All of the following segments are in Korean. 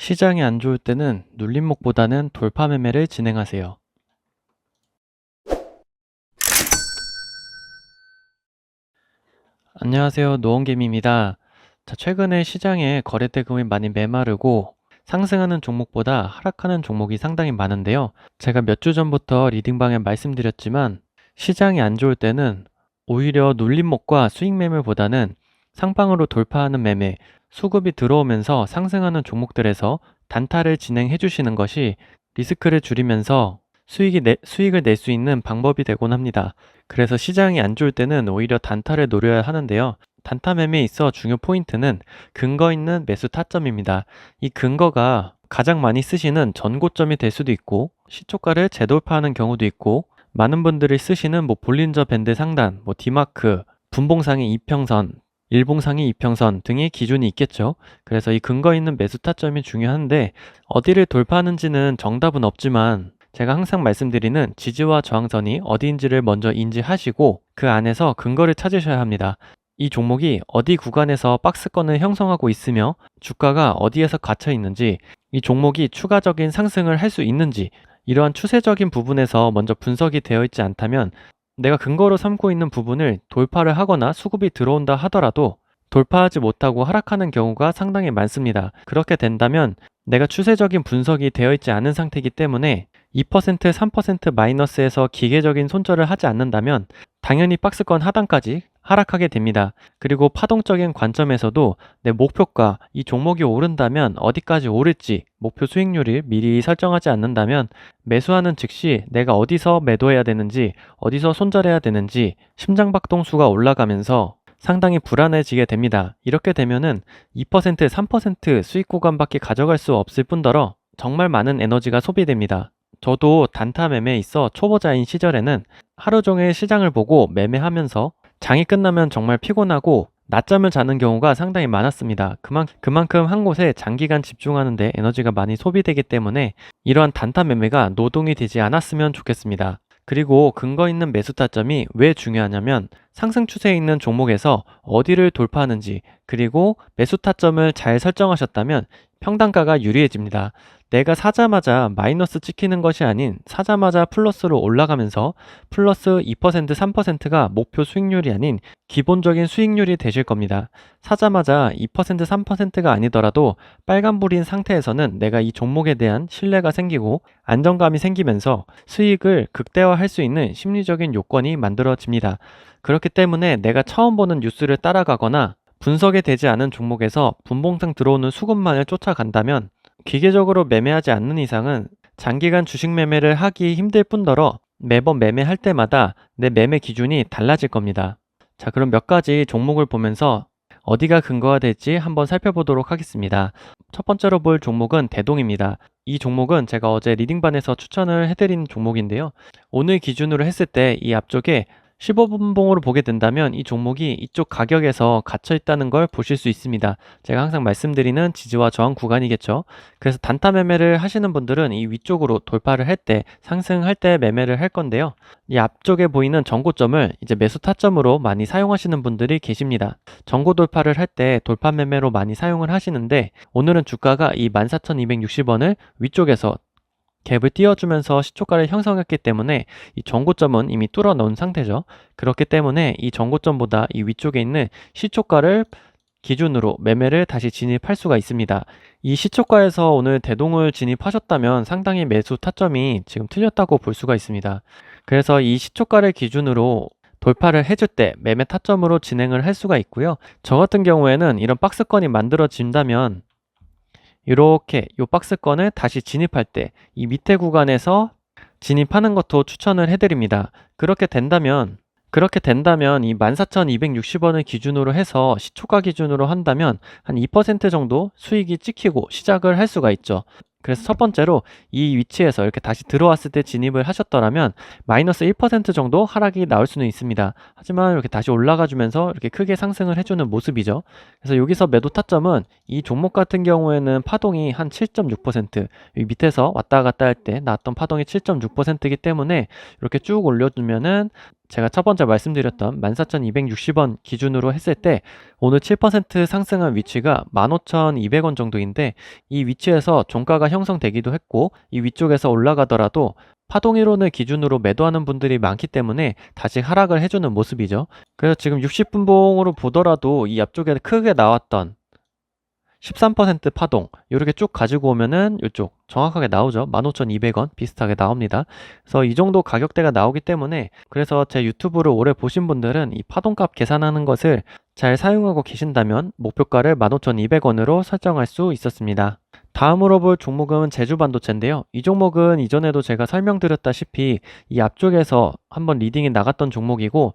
시장이 안 좋을 때는 눌림목보다는 돌파 매매를 진행하세요. 안녕하세요. 노원개미입니다. 최근에 시장에 거래 대금이 많이 메마르고 상승하는 종목보다 하락하는 종목이 상당히 많은데요. 제가 몇 주 전부터 리딩방에 말씀드렸지만 시장이 안 좋을 때는 오히려 눌림목과 수익 매매보다는 상방으로 돌파하는 매매, 수급이 들어오면서 상승하는 종목들에서 단타를 진행해 주시는 것이 리스크를 줄이면서 수익을 낼 수 있는 방법이 되곤 합니다. 그래서 시장이 안 좋을 때는 오히려 단타를 노려야 하는데요. 단타 매매에 있어 중요 포인트는 근거 있는 매수 타점입니다. 이 근거가 가장 많이 쓰시는 전고점이 될 수도 있고 시초가를 재돌파하는 경우도 있고 많은 분들이 쓰시는 볼린저 밴드 상단, 디마크, 분봉상의 이평선, 일봉상의 이평선 등의 기준이 있겠죠. 그래서 이 근거 있는 매수 타점이 중요한데 어디를 돌파하는지는 정답은 없지만 제가 항상 말씀드리는 지지와 저항선이 어디인지를 먼저 인지하시고 그 안에서 근거를 찾으셔야 합니다. 이 종목이 어디 구간에서 박스권을 형성하고 있으며 주가가 어디에서 갇혀 있는지, 이 종목이 추가적인 상승을 할 수 있는지, 이러한 추세적인 부분에서 먼저 분석이 되어 있지 않다면 내가 근거로 삼고 있는 부분을 돌파를 하거나 수급이 들어온다 하더라도 돌파하지 못하고 하락하는 경우가 상당히 많습니다. 그렇게 된다면 내가 추세적인 분석이 되어 있지 않은 상태이기 때문에 2%, 3% 마이너스에서 기계적인 손절을 하지 않는다면 당연히 박스권 하단까지 하락하게 됩니다. 그리고 파동적인 관점에서도 내 목표가 이 종목이 오른다면 어디까지 오를지 목표 수익률을 미리 설정하지 않는다면 매수하는 즉시 내가 어디서 매도해야 되는지 어디서 손절해야 되는지 심장박동수가 올라가면서 상당히 불안해지게 됩니다. 이렇게 되면은 2%, 3% 수익 구간밖에 가져갈 수 없을 뿐더러 정말 많은 에너지가 소비됩니다. 저도 단타 매매에 있어 초보자인 시절에는 하루 종일 시장을 보고 매매하면서 장이 끝나면 정말 피곤하고 낮잠을 자는 경우가 상당히 많았습니다. 그만큼 한 곳에 장기간 집중하는데 에너지가 많이 소비되기 때문에 이러한 단타 매매가 노동이 되지 않았으면 좋겠습니다. 그리고 근거 있는 매수 타점이 왜 중요하냐면 상승 추세에 있는 종목에서 어디를 돌파하는지 그리고 매수 타점을 잘 설정하셨다면 평단가가 유리해집니다. 내가 사자마자 마이너스 찍히는 것이 아닌 사자마자 플러스로 올라가면서 플러스 2%, 3%가 목표 수익률이 아닌 기본적인 수익률이 되실 겁니다. 사자마자 2%, 3%가 아니더라도 빨간불인 상태에서는 내가 이 종목에 대한 신뢰가 생기고 안정감이 생기면서 수익을 극대화할 수 있는 심리적인 요건이 만들어집니다. 그렇기 때문에 내가 처음 보는 뉴스를 따라가거나 분석이 되지 않은 종목에서 분봉상 들어오는 수급만을 쫓아간다면 기계적으로 매매하지 않는 이상은 장기간 주식 매매를 하기 힘들 뿐더러 매번 매매할 때마다 내 매매 기준이 달라질 겁니다. 자, 그럼 몇 가지 종목을 보면서 어디가 근거가 될지 한번 살펴보도록 하겠습니다. 첫 번째로 볼 종목은 대동입니다. 이 종목은 제가 어제 리딩반에서 추천을 해드린 종목인데요. 오늘 기준으로 했을 때 이 앞쪽에 15분봉으로 보게 된다면 이 종목이 이쪽 가격에서 갇혀 있다는 걸 보실 수 있습니다. 제가 항상 말씀드리는 지지와 저항 구간이겠죠. 그래서 단타 매매를 하시는 분들은 이 위쪽으로 돌파를 할 때, 상승할 때 매매를 할 건데요. 이 앞쪽에 보이는 전고점을 이제 매수 타점으로 많이 사용하시는 분들이 계십니다. 전고 돌파를 할 때 돌파 매매로 많이 사용을 하시는데 오늘은 주가가 이 14,260원을 위쪽에서 갭을 띄워주면서 시초가를 형성했기 때문에 이 전고점은 이미 뚫어 놓은 상태죠. 그렇기 때문에 이 전고점보다 이 위쪽에 있는 시초가를 기준으로 매매를 다시 진입할 수가 있습니다. 이 시초가에서 오늘 대동을 진입하셨다면 상당히 매수 타점이 지금 틀렸다고 볼 수가 있습니다. 그래서 이 시초가를 기준으로 돌파를 해줄 때 매매 타점으로 진행을 할 수가 있고요. 저 같은 경우에는 이런 박스권이 만들어진다면 이렇게 이 박스권을 다시 진입할 때 이 밑에 구간에서 진입하는 것도 추천을 해드립니다. 그렇게 된다면 이 14,260원을 기준으로 해서 시초가 기준으로 한다면 한 2% 정도 수익이 찍히고 시작을 할 수가 있죠. 그래서 첫 번째로 이 위치에서 이렇게 다시 들어왔을 때 진입을 하셨더라면 마이너스 1% 정도 하락이 나올 수는 있습니다. 하지만 이렇게 다시 올라가 주면서 이렇게 크게 상승을 해주는 모습이죠. 그래서 여기서 매도 타점은 이 종목 같은 경우에는 파동이 한 7.6%, 이 밑에서 왔다 갔다 할 때 나왔던 파동이 7.6%이기 때문에 이렇게 쭉 올려주면은 제가 첫 번째 말씀드렸던 14,260원 기준으로 했을 때 오늘 7% 상승한 위치가 15,200원 정도인데, 이 위치에서 종가가 형성되기도 했고 이 위쪽에서 올라가더라도 파동 이론을 기준으로 매도하는 분들이 많기 때문에 다시 하락을 해주는 모습이죠. 그래서 지금 60분봉으로 보더라도 이 앞쪽에 크게 나왔던 13% 파동 이렇게 쭉 가지고 오면은 이쪽 정확하게 나오죠. 15,200원 비슷하게 나옵니다. 그래서 이 정도 가격대가 나오기 때문에, 그래서 제 유튜브를 오래 보신 분들은 이 파동값 계산하는 것을 잘 사용하고 계신다면 목표가를 15,200원으로 설정할 수 있었습니다. 다음으로 볼 종목은 제주반도체인데요. 이 종목은 이전에도 제가 설명드렸다시피 이 앞쪽에서 한번 리딩이 나갔던 종목이고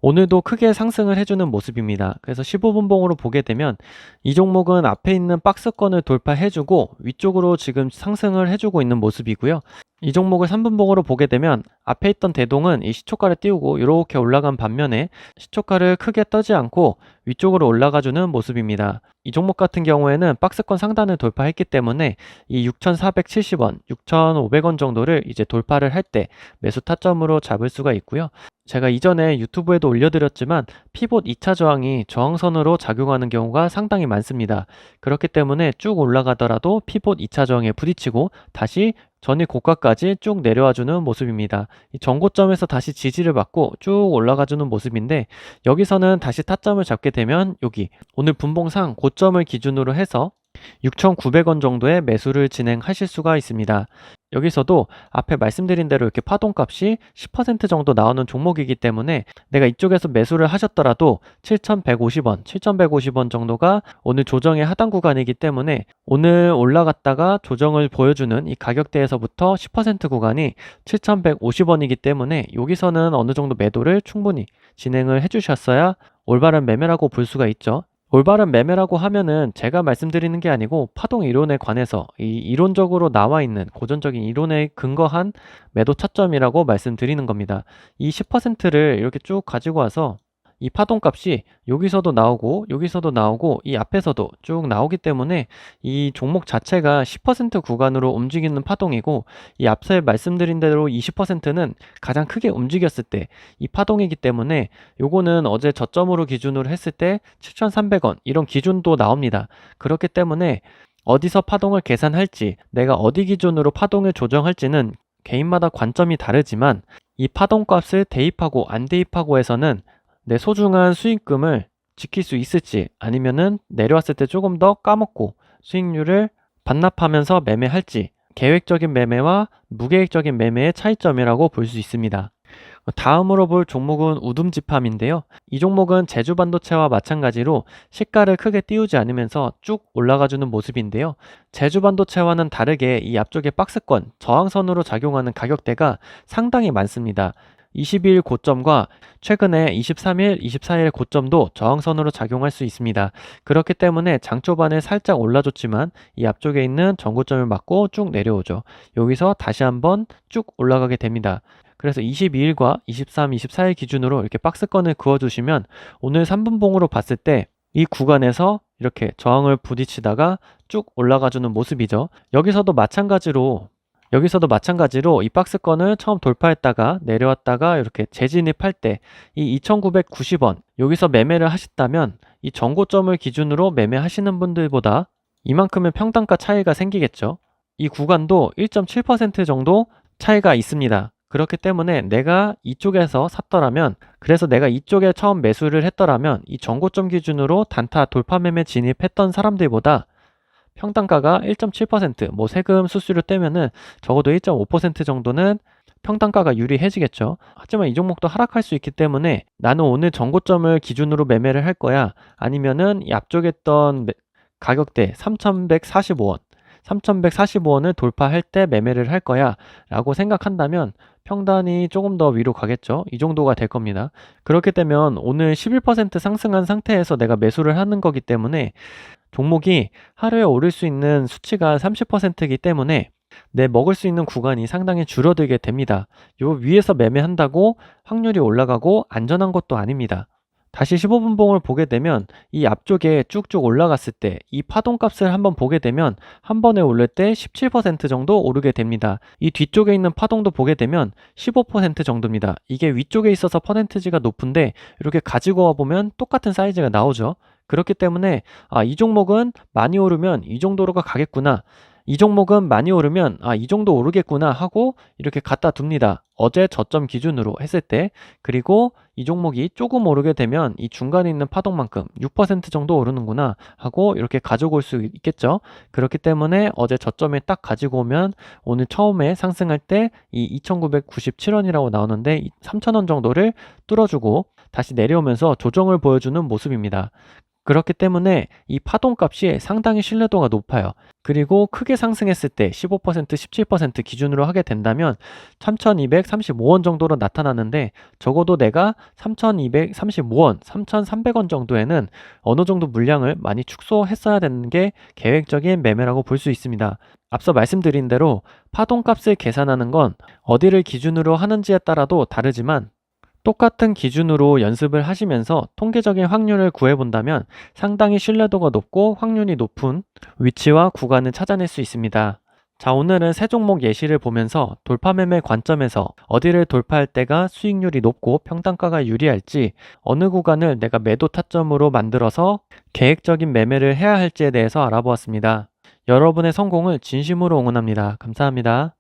오늘도 크게 상승을 해주는 모습입니다. 그래서 15분봉으로 보게 되면 이 종목은 앞에 있는 박스권을 돌파해주고 위쪽으로 지금 상승을 해주고 있는 모습이고요. 이 종목을 3분봉으로 보게 되면 앞에 있던 대동은 이 시초가를 띄우고 이렇게 올라간 반면에 시초가를 크게 떠지 않고 위쪽으로 올라가주는 모습입니다. 이 종목 같은 경우에는 박스권 상단을 돌파했기 때문에 이 6,470원, 6,500원 정도를 이제 돌파를 할 때 매수 타점으로 잡을 수가 있고요. 제가 이전에 유튜브에도 올려드렸지만 피봇 2차 저항이 저항선으로 작용하는 경우가 상당히 많습니다. 그렇기 때문에 쭉 올라가더라도 피봇 2차 저항에 부딪히고 다시 전일 고가까지 쭉 내려와주는 모습입니다. 이 전고점에서 다시 지지를 받고 쭉 올라가주는 모습인데, 여기서는 다시 타점을 잡게 되면 여기 오늘 분봉상 고점을 기준으로 해서 6,900원 정도의 매수를 진행하실 수가 있습니다. 여기서도 앞에 말씀드린 대로 이렇게 파동값이 10% 정도 나오는 종목이기 때문에 내가 이쪽에서 매수를 하셨더라도 7,150원, 7,150원 정도가 오늘 조정의 하단 구간이기 때문에 오늘 올라갔다가 조정을 보여주는 이 가격대에서부터 10% 구간이 7,150원이기 때문에 여기서는 어느 정도 매도를 충분히 진행을 해주셨어야 올바른 매매라고 볼 수가 있죠. 올바른 매매라고 하면은 제가 말씀드리는 게 아니고 파동 이론에 관해서 이 이론적으로 나와 있는 고전적인 이론에 근거한 매도 차점이라고 말씀드리는 겁니다. 이 10%를 이렇게 쭉 가지고 와서 이 파동값이 여기서도 나오고 이 앞에서도 쭉 나오기 때문에 이 종목 자체가 10% 구간으로 움직이는 파동이고, 이 앞서 말씀드린 대로 20%는 가장 크게 움직였을 때 이 파동이기 때문에 요거는 어제 저점으로 기준으로 했을 때 7,300원 이런 기준도 나옵니다. 그렇기 때문에 어디서 파동을 계산할지, 내가 어디 기준으로 파동을 조정할지는 개인마다 관점이 다르지만 이 파동값을 대입하고 안 대입하고에서는 내 소중한 수익금을 지킬 수 있을지, 아니면은 내려왔을 때 조금 더 까먹고 수익률을 반납하면서 매매할지, 계획적인 매매와 무계획적인 매매의 차이점이라고 볼 수 있습니다. 다음으로 볼 종목은 우둠지팜인데요. 이 종목은 제주반도체와 마찬가지로 시가를 크게 띄우지 않으면서 쭉 올라가주는 모습인데요. 제주반도체와는 다르게 이 앞쪽에 박스권, 저항선으로 작용하는 가격대가 상당히 많습니다. 22일 고점과 최근에 23일, 24일 고점도 저항선으로 작용할 수 있습니다. 그렇기 때문에 장 초반에 살짝 올라줬지만 이 앞쪽에 있는 전고점을 맞고 쭉 내려오죠. 여기서 다시 한번 쭉 올라가게 됩니다. 그래서 22일과 23, 24일 기준으로 이렇게 박스권을 그어주시면 오늘 3분봉으로 봤을 때 이 구간에서 이렇게 저항을 부딪히다가 쭉 올라가주는 모습이죠. 여기서도 마찬가지로 이 박스권을 처음 돌파했다가 내려왔다가 이렇게 재진입할 때 이 2,990원 여기서 매매를 하셨다면 이 전고점을 기준으로 매매하시는 분들보다 이만큼의 평단가 차이가 생기겠죠. 이 구간도 1.7% 정도 차이가 있습니다. 그렇기 때문에 내가 이쪽에서 샀더라면, 그래서 내가 이쪽에 처음 매수를 했더라면 이 전고점 기준으로 단타 돌파 매매 진입했던 사람들보다 평단가가 1.7%, 뭐 세금 수수료 떼면은 적어도 1.5% 정도는 평단가가 유리해지겠죠. 하지만 이 종목도 하락할 수 있기 때문에 나는 오늘 전고점을 기준으로 매매를 할 거야, 아니면은 이 앞쪽에 있던 가격대 3,145원을 돌파할 때 매매를 할 거야 라고 생각한다면 평단이 조금 더 위로 가겠죠. 이 정도가 될 겁니다. 그렇게 되면 오늘 11% 상승한 상태에서 내가 매수를 하는 거기 때문에 종목이 하루에 오를 수 있는 수치가 30%이기 때문에 내 먹을 수 있는 구간이 상당히 줄어들게 됩니다. 요 위에서 매매한다고 확률이 올라가고 안전한 것도 아닙니다. 다시 15분봉을 보게 되면 이 앞쪽에 쭉쭉 올라갔을 때 이 파동값을 한번 보게 되면 한 번에 오를 때 17% 정도 오르게 됩니다. 이 뒤쪽에 있는 파동도 보게 되면 15% 정도입니다. 이게 위쪽에 있어서 퍼센티지가 높은데 이렇게 가지고 와 보면 똑같은 사이즈가 나오죠. 그렇기 때문에 이 종목은 많이 오르면 이 정도로가 가겠구나. 이 종목은 많이 오르면 이 정도 오르겠구나 하고 이렇게 갖다 둡니다. 어제 저점 기준으로 했을 때. 그리고 이 종목이 조금 오르게 되면 이 중간에 있는 파동만큼 6% 정도 오르는구나 하고 이렇게 가지고 올 수 있겠죠. 그렇기 때문에 어제 저점에 딱 가지고 오면 오늘 처음에 상승할 때 이 2,997원이라고 나오는데 3,000원 정도를 뚫어주고 다시 내려오면서 조정을 보여주는 모습입니다. 그렇기 때문에 이 파동값이 상당히 신뢰도가 높아요. 그리고 크게 상승했을 때 15%, 17% 기준으로 하게 된다면 3,235원 정도로 나타나는데 적어도 내가 3,235원, 3,300원 정도에는 어느 정도 물량을 많이 축소했어야 되는 게 계획적인 매매라고 볼 수 있습니다. 앞서 말씀드린 대로 파동값을 계산하는 건 어디를 기준으로 하는지에 따라도 다르지만 똑같은 기준으로 연습을 하시면서 통계적인 확률을 구해본다면 상당히 신뢰도가 높고 확률이 높은 위치와 구간을 찾아낼 수 있습니다. 자, 오늘은 세 종목 예시를 보면서 돌파 매매 관점에서 어디를 돌파할 때가 수익률이 높고 평단가가 유리할지, 어느 구간을 내가 매도 타점으로 만들어서 계획적인 매매를 해야 할지에 대해서 알아보았습니다. 여러분의 성공을 진심으로 응원합니다. 감사합니다.